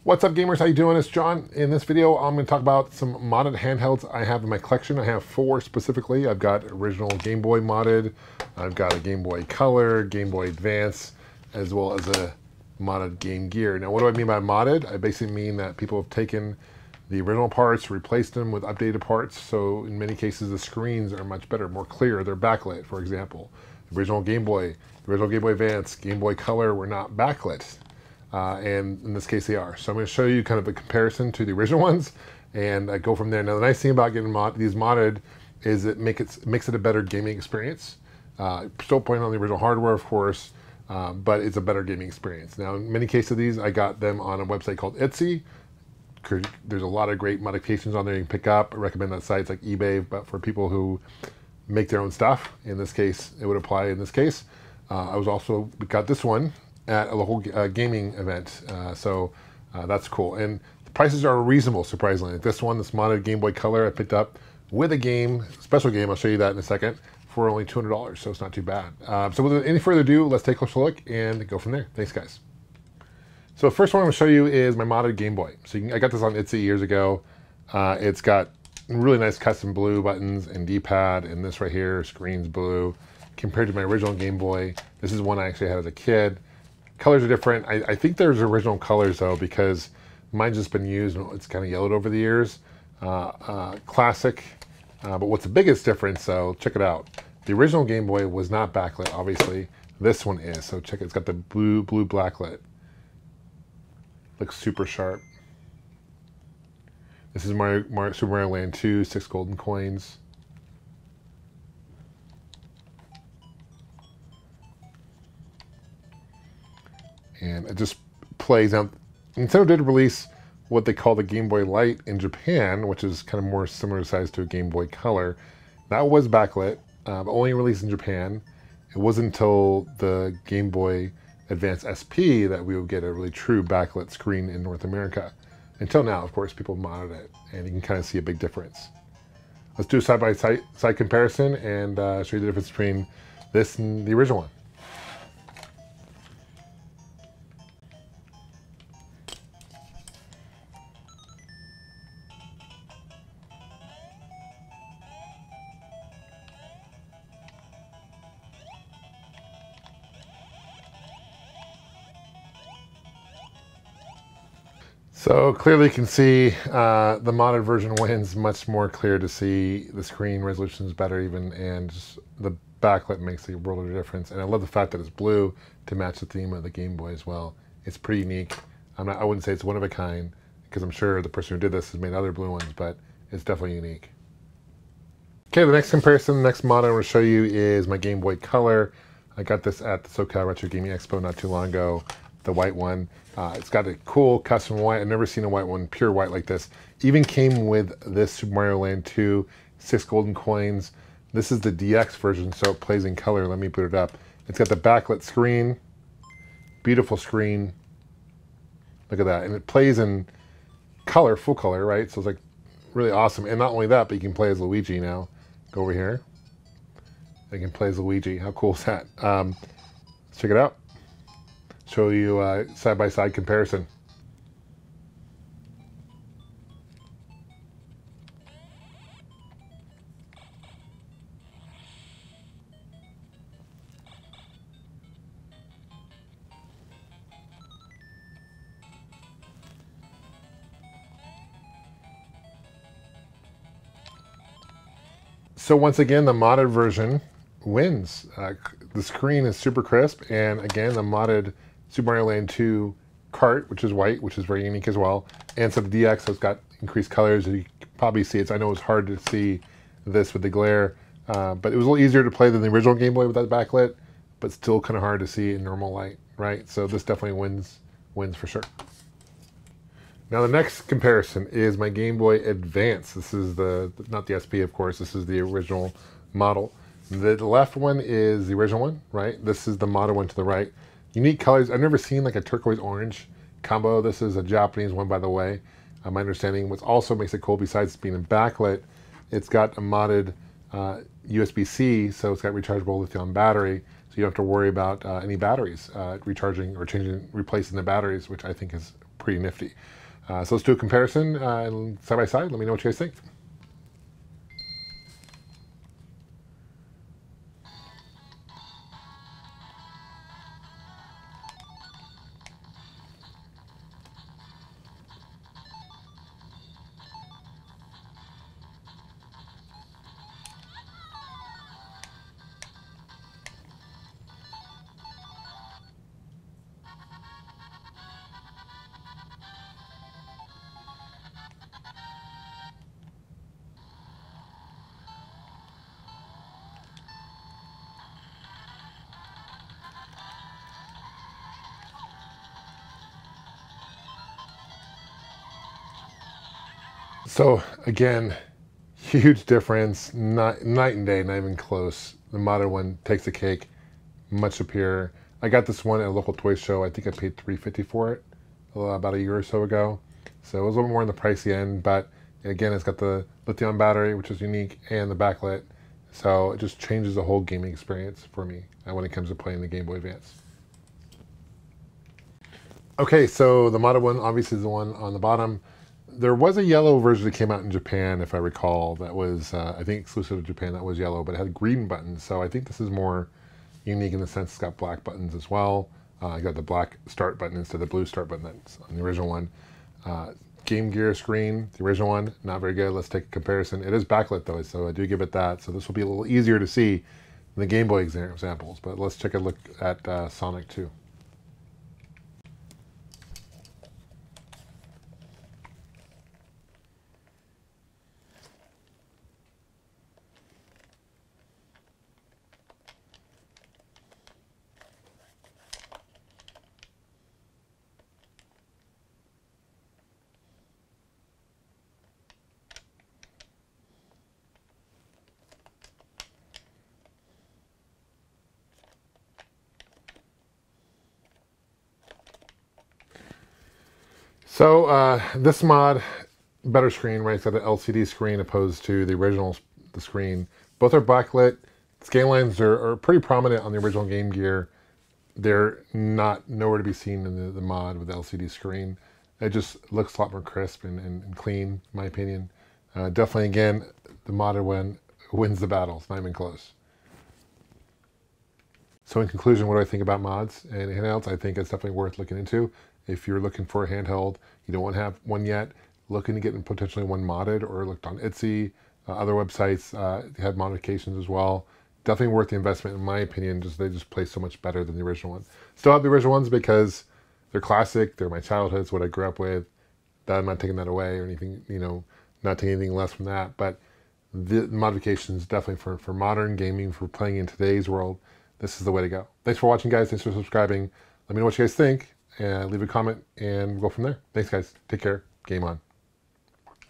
What's up, gamers? How you doing? It's John. In this video, I'm going to talk about some modded handhelds I have in my collection. I have 4 specifically. I've got original Game Boy modded, I've got a Game Boy Color, Game Boy Advance, as well as a modded Game Gear. Now, what do I mean by modded? I basically mean that people have taken the original parts, replaced them with updated parts, so in many cases the screens are much better, more clear. They're backlit, for example. The original Game Boy, the original Game Boy Advance, Game Boy Color were not backlit. And in this case they are. So I'm going to show you kind of a comparison to the original ones and go from there. Now the nice thing about getting these modded is it makes it a better gaming experience. Still playing on the original hardware, of course, but it's a better gaming experience. Now in many cases of these, I got them on a website called Etsy. There's a lot of great modifications on there you can pick up. I recommend that sites like eBay, but for people who make their own stuff, in this case, it would apply in this case. I was also got this one at a local gaming event, so that's cool. And the prices are reasonable, surprisingly. This one, this modded Game Boy Color, I picked up with a game, special game, I'll show you that in a second, for only $200, so it's not too bad. So without any further ado, let's take a closer look and go from there. Thanks, guys. So the first one I'm going to show you is my modded Game Boy. So I got this on Etsy years ago. It's got really nice custom blue buttons and D-pad, and this right here, screen's blue. Compared to my original Game Boy, this is one I actually had as a kid. Colors are different. I think there's original colors though, because mine's just been used and it's kind of yellowed over the years. Classic. But what's the biggest difference though, check it out. The original Game Boy was not backlit, obviously. This one is, so check it. It's got the blue backlit. Looks super sharp. This is Super Mario Land 2, 6 golden coins. And it just plays out. Nintendo did release what they call the Game Boy Light in Japan, which is kind of more similar size to a Game Boy Color. That was backlit, but only released in Japan. It wasn't until the Game Boy Advance SP that we would get a really true backlit screen in North America. Until now, of course, people modded it, and you can kind of see a big difference. Let's do a side-by-side comparison and show you the difference between this and the original one. So clearly you can see the modded version wins, much more clear to see. The screen resolution is better even, and just the backlit makes a world of difference. And I love the fact that it's blue to match the theme of the Game Boy as well. It's pretty unique. I wouldn't say it's one of a kind, because I'm sure the person who did this has made other blue ones, but it's definitely unique. Okay, the next comparison, the next mod I want to show you is my Game Boy Color. I got this at the SoCal Retro Gaming Expo not too long ago. The white one. It's got a cool custom white. I've never seen a white one, pure white like this. Even came with this Super Mario Land 2, 6 golden coins. This is the DX version, so it plays in color. Let me put it up. It's got the backlit screen. Beautiful screen. Look at that. And it plays in color, full color, right? So it's like really awesome. And not only that, but you can play as Luigi now. Go over here. I can play as Luigi. How cool is that? Let's check it out. Show you a side-by-side comparison. So once again, the modded version wins. The screen is super crisp, and again, the modded Super Mario Land 2 cart, which is white, which is very unique as well. And so the DX has got increased colors. You can probably see it. I know it's hard to see this with the glare, but it was a little easier to play than the original Game Boy with that backlit, but still kind of hard to see in normal light, right? So this definitely wins for sure. Now the next comparison is my Game Boy Advance. This is not the SP, of course. This is the original model. The left one is the original one, right? This is the model one to the right. Unique colors. I've never seen like a turquoise orange combo. This is a Japanese one, by the way. My understanding, what also makes it cool, besides being backlit, it's got a modded USB-C, so it's got rechargeable lithium battery, so you don't have to worry about any batteries recharging or replacing the batteries, which I think is pretty nifty. So let's do a comparison side by side. Let me know what you guys think. So again, huge difference, night and day, not even close. The modern one takes the cake, much superior. I got this one at a local toy show. I think I paid $3.50 for it about a year or so ago. So it was a little more on the pricey end, but again, it's got the lithium battery, which is unique, and the backlit. So it just changes the whole gaming experience for me when it comes to playing the Game Boy Advance. Okay, so the modded one obviously is the one on the bottom. There was a yellow version that came out in Japan, if I recall, that was, I think, exclusive to Japan. That was yellow, but it had green buttons. So I think this is more unique in the sense it's got black buttons as well. I got the black start button instead of the blue start button that's on the original one. Game Gear screen, the original one, not very good. Let's take a comparison. It is backlit though, so I do give it that. So this will be a little easier to see than the Game Boy examples. But let's take a look at Sonic 2. So this mod, better screen, right? It's got the LCD screen opposed to the original the screen. Both are backlit. Scale lines are pretty prominent on the original Game Gear. They're nowhere to be seen in the mod with the LCD screen. It just looks a lot more crisp and clean, in my opinion. Definitely, again, the modded one wins the battle. It's not even close. So in conclusion, what do I think about mods and handhelds? I think it's definitely worth looking into. If you're looking for a handheld, you don't want to have one yet, looking to get potentially one modded, or looked on Etsy, other websites have modifications as well. Definitely worth the investment, in my opinion. They just play so much better than the original one. Still have the original ones because they're classic. They're my childhood. It's what I grew up with. I'm not taking that away or anything, not taking anything less from that. But the modifications definitely for modern gaming, for playing in today's world, this is the way to go. Thanks for watching, guys. Thanks for subscribing. Let me know what you guys think, and leave a comment, and we'll go from there. Thanks, guys. Take care. Game on.